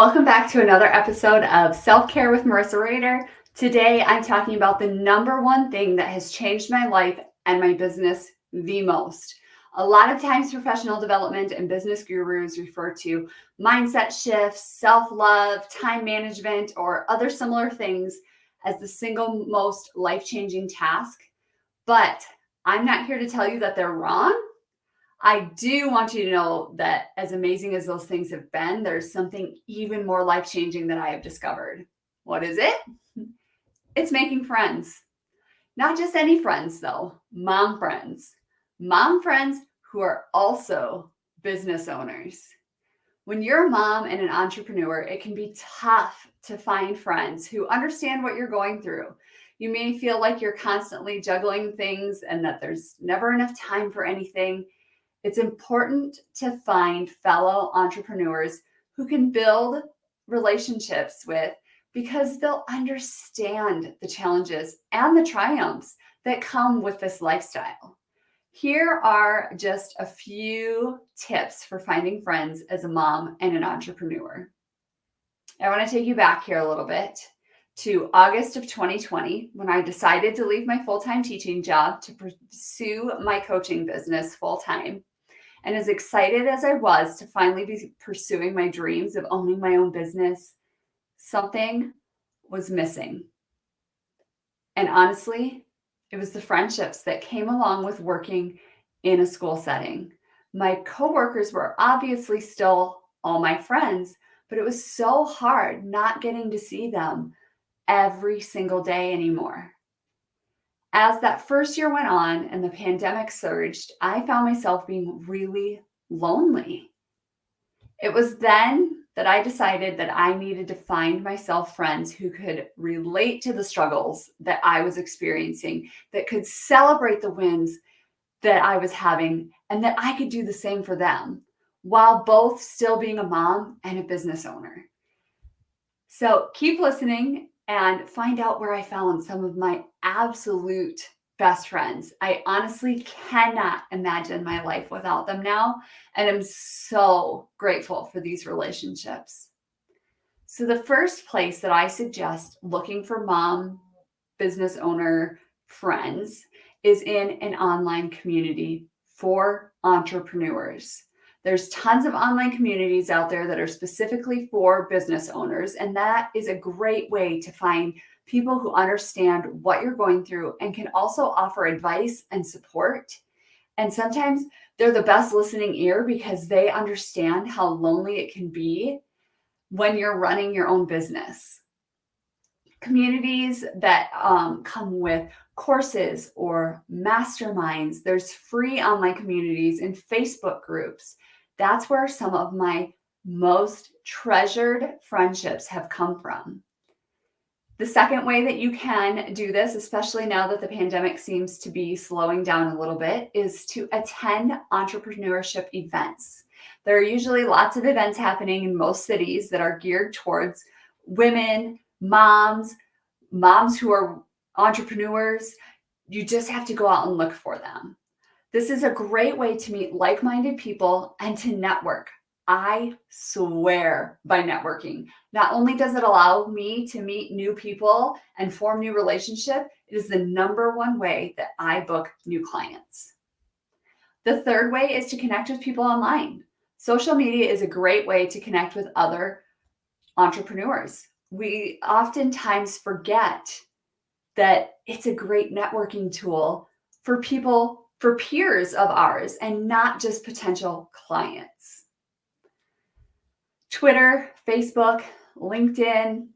Welcome back to another episode of Self-Care with Marissa Rader. Today, I'm talking about the number one thing that has changed my life and my business the most. A lot of times, professional development and business gurus refer to mindset shifts, self-love, time management, or other similar things as the single most life-changing task. But I'm not here to tell you that they're wrong. I do want you to know that as amazing as those things have been, there's something even more life-changing that I have discovered. What is it? It's making friends. Not just any friends, though. Mom friends. Mom friends who are also business owners. When you're a mom and an entrepreneur, it can be tough to find friends who understand what you're going through. You may feel like you're constantly juggling things and that there's never enough time for anything. It's important to find fellow entrepreneurs who can build relationships with because they'll understand the challenges and the triumphs that come with this lifestyle. Here are just a few tips for finding friends as a mom and an entrepreneur. I want to take you back here a little bit to August of 2020 when I decided to leave my full-time teaching job to pursue my coaching business full-time. And as excited as I was to finally be pursuing my dreams of owning my own business, something was missing. And honestly, it was the friendships that came along with working in a school setting. My coworkers were obviously still all my friends, but it was so hard not getting to see them every single day anymore. As that first year went on and the pandemic surged, I found myself being really lonely. It was then that I decided that I needed to find myself friends who could relate to the struggles that I was experiencing, that could celebrate the wins that I was having, and that I could do the same for them, while both still being a mom and a business owner. So keep listening and find out where I found some of my absolute best friends. I honestly cannot imagine my life without them now, and I'm so grateful for these relationships. So the first place that I suggest looking for mom, business owner friends is in an online community for entrepreneurs. There's tons of online communities out there that are specifically for business owners, and that is a great way to find people who understand what you're going through and can also offer advice and support. And sometimes they're the best listening ear because they understand how lonely it can be when you're running your own business. Communities that come with courses or masterminds. There's free online communities and Facebook groups. That's where some of my most treasured friendships have come from. The second way that you can do this, especially now that the pandemic seems to be slowing down a little bit, is to attend entrepreneurship events. There are usually lots of events happening in most cities that are geared towards women, moms who are entrepreneurs. You just have to go out and look for them. This is a great way to meet like-minded people and to network. I swear by networking. Not only does it allow me to meet new people and form new relationships, it is the number one way that I book new clients. The third way is to connect with people online. Social media is a great way to connect with other entrepreneurs. We oftentimes forget that it's a great networking tool for people, for peers of ours, and not just potential clients. Twitter, Facebook, LinkedIn,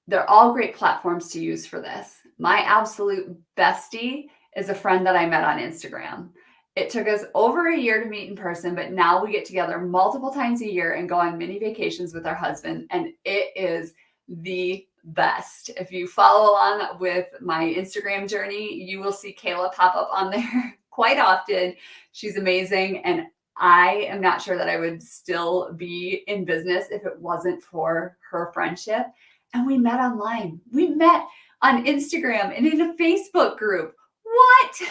they're all great platforms to use for this. My absolute bestie is a friend that I met on Instagram. It took us over a year to meet in person, but now we get together multiple times a year and go on mini vacations with our husband, and it is the best. If you follow along with my Instagram journey, you will see Kayla pop up on there quite often. She's amazing, and I am not sure that I would still be in business if it wasn't for her friendship. And we met online. We met on Instagram and in a Facebook group. What?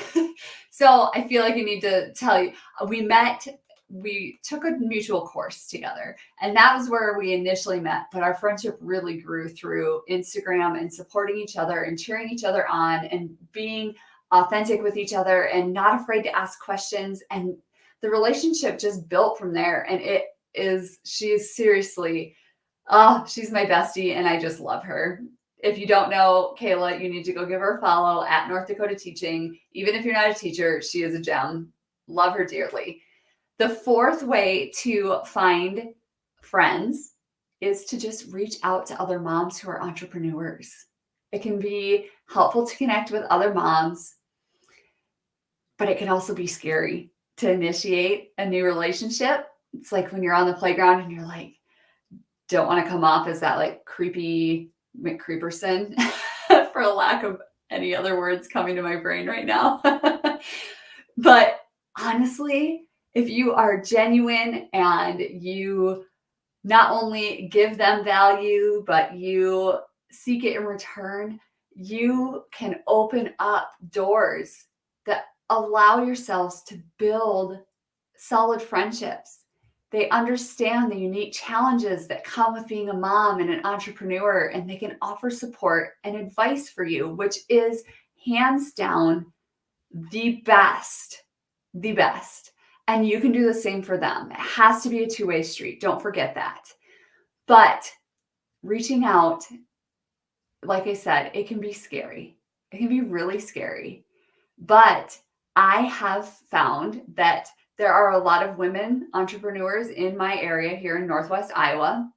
So I feel like I need to tell you, we met we took a mutual course together, and that was where we initially met. But our friendship really grew through Instagram and supporting each other and cheering each other on and being authentic with each other and not afraid to ask questions. And the relationship just built from there. And she is seriously, oh, she's my bestie, and I just love her. If you don't know Kayla, you need to go give her a follow at North Dakota Teaching. Even if you're not a teacher, she is a gem. Love her dearly. The fourth way to find friends is to just reach out to other moms who are entrepreneurs. It can be helpful to connect with other moms, but it can also be scary to initiate a new relationship. It's like when you're on the playground and you're like, don't want to come off as that like creepy McCreeperson, for lack of any other words coming to my brain right now. But honestly, if you are genuine and you not only give them value, but you seek it in return, you can open up doors that allow yourselves to build solid friendships. They understand the unique challenges that come with being a mom and an entrepreneur, and they can offer support and advice for you, which is hands down the best. And you can do the same for them. It has to be a two-way street. Don't forget that. But reaching out, like I said, it can be scary. It can be really scary. But I have found that there are a lot of women entrepreneurs in my area here in Northwest Iowa.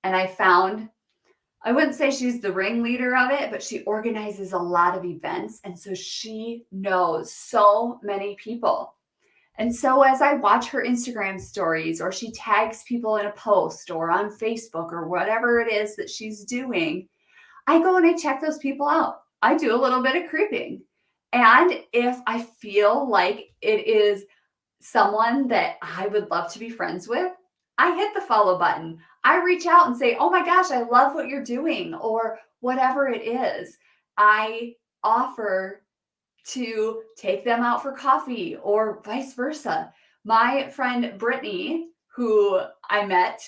And I wouldn't say she's the ringleader of it, but she organizes a lot of events. And so she knows so many people. And so as I watch her Instagram stories, or she tags people in a post or on Facebook or whatever it is that she's doing, I go and I check those people out. I do a little bit of creeping. And if I feel like it is someone that I would love to be friends with, I hit the follow button. I reach out and say, oh my gosh, I love what you're doing, or whatever it is. I offer to take them out for coffee or vice versa. My friend Brittany, who I met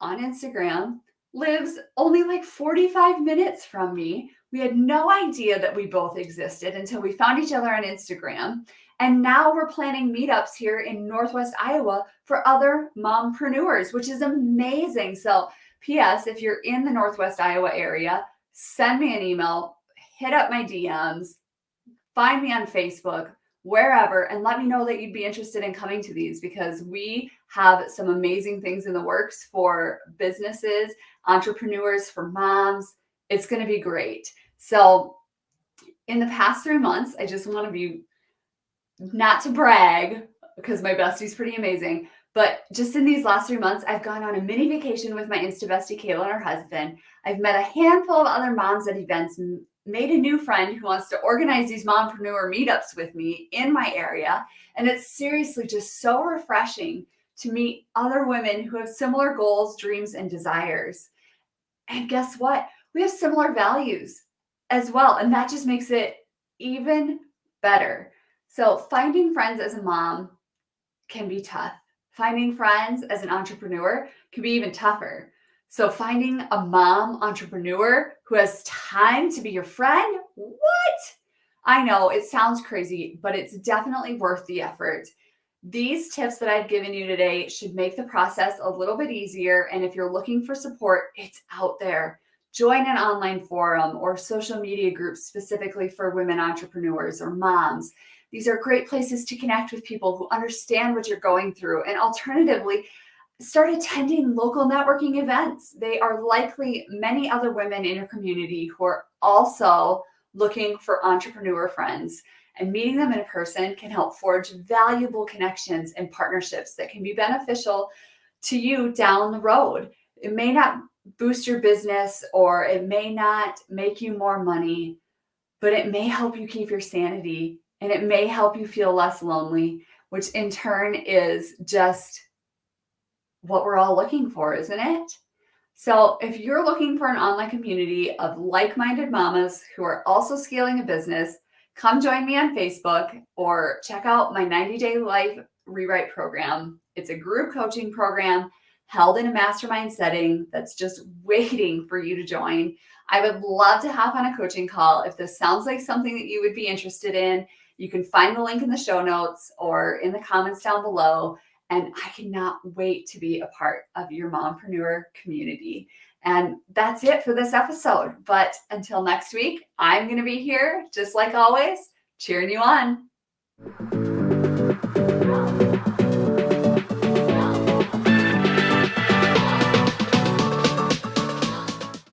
on Instagram, lives only like 45 minutes from me. We had no idea that we both existed until we found each other on Instagram. And now we're planning meetups here in Northwest Iowa for other mompreneurs, which is amazing. So P.S., if you're in the Northwest Iowa area, send me an email, hit up my DMs, find me on Facebook, wherever, and let me know that you'd be interested in coming to these, because we have some amazing things in the works for businesses, entrepreneurs, for moms. It's going to be great. So in the past 3 months, I just want to be, not to brag, because my bestie's pretty amazing, but just in these last 3 months, I've gone on a mini vacation with my Insta bestie, Kayla, and her husband. I've met a handful of other moms at events, made a new friend who wants to organize these mompreneur meetups with me in my area. And it's seriously just so refreshing to meet other women who have similar goals, dreams, and desires. And guess what? We have similar values as well. And that just makes it even better. So finding friends as a mom can be tough. Finding friends as an entrepreneur can be even tougher. So finding a mom entrepreneur who has time to be your friend, what? I know it sounds crazy, but it's definitely worth the effort. These tips that I've given you today should make the process a little bit easier. And if you're looking for support, it's out there. Join an online forum or social media groups specifically for women entrepreneurs or moms. These are great places to connect with people who understand what you're going through. And alternatively, start attending local networking events. They are likely many other women in your community who are also looking for entrepreneur friends. And meeting them in person can help forge valuable connections and partnerships that can be beneficial to you down the road. It may not boost your business, or it may not make you more money, but it may help you keep your sanity, and it may help you feel less lonely, which in turn is just what we're all looking for, isn't it? So if you're looking for an online community of like-minded mamas who are also scaling a business, come join me on Facebook or check out my 90-day life Rewrite program. It's a group coaching program held in a mastermind setting that's just waiting for you to join. I would love to hop on a coaching call. If this sounds like something that you would be interested in, you can find the link in the show notes or in the comments down below. And I cannot wait to be a part of your mompreneur community. And that's it for this episode. But until next week, I'm going to be here, just like always, cheering you on.